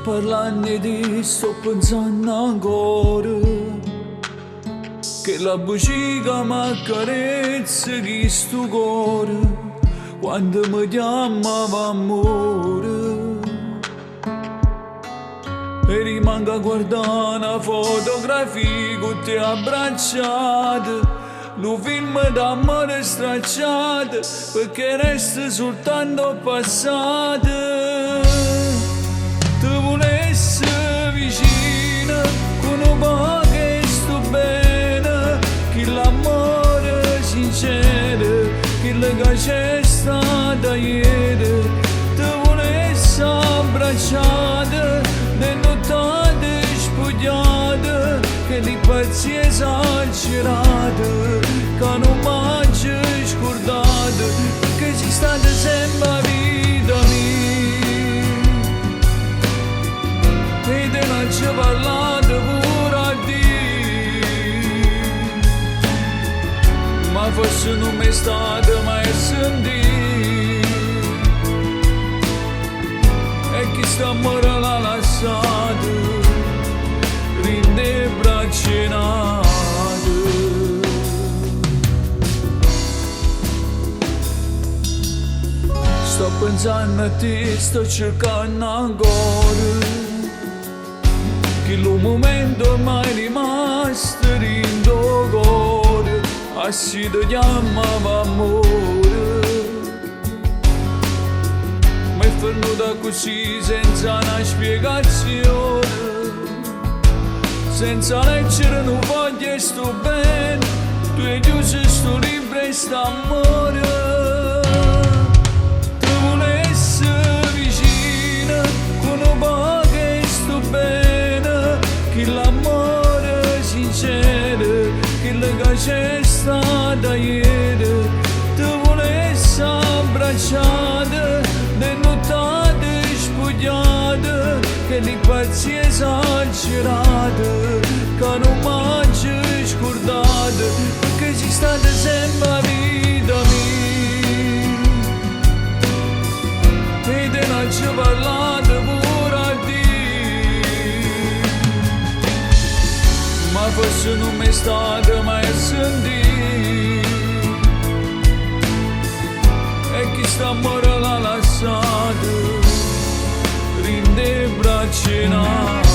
parlando di sto pensando ancora che la buccia mi accarezza chi sto cuore quando mi chiamava amore e rimango a guardare una fotografia con te abbracciate un film d'amore stracciato perché resta soltanto passato. Ti volessi vicino con un po' che sto bene, che l'amore sincero, che la c'è stata ieri. Ti volessi abbracciare, le nottate spugliate, che li pazzi esagerate, che non mangi scordate, perché ci state sempre a vita mia. E te non ci parlate pure a Dio, ma forse non mi state mai sentire. E chi sta amore l'ha lasciato, rinde braccinate. Sto pensando a te, sto cercando ancora che il momento ormai rimasto rindo cuore, assi ti chiamava amore. Ma è venuta così senza una spiegazione, senza leggere non voglio e sto bene, tu hai chiuso sto libro e sta amore. Ti volessi vicino con un po' che sto bene, che l'amore sincero, che la c'è stata ieri. Ti volessi abbracciare, le nottate spugliate, che li pazzi esagerate, che non mangi scordate, perché ci state sempre a vita mia. E te non ci parlate pure a Dio, ma forse non mi state mai a sentire. E chi sta amore l'ha lasciato, rinde braccinate.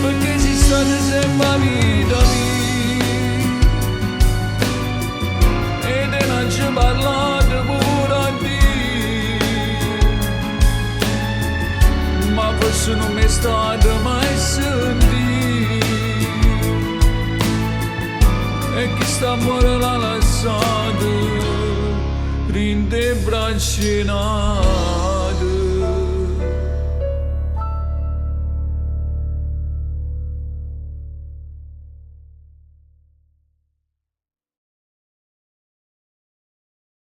Perché si state sempre a vita mia, e te non ci parlate pure a Dio, ma forse non mi state mai sentire. E chi sta amore l'ha lasciato, rinde braccinate.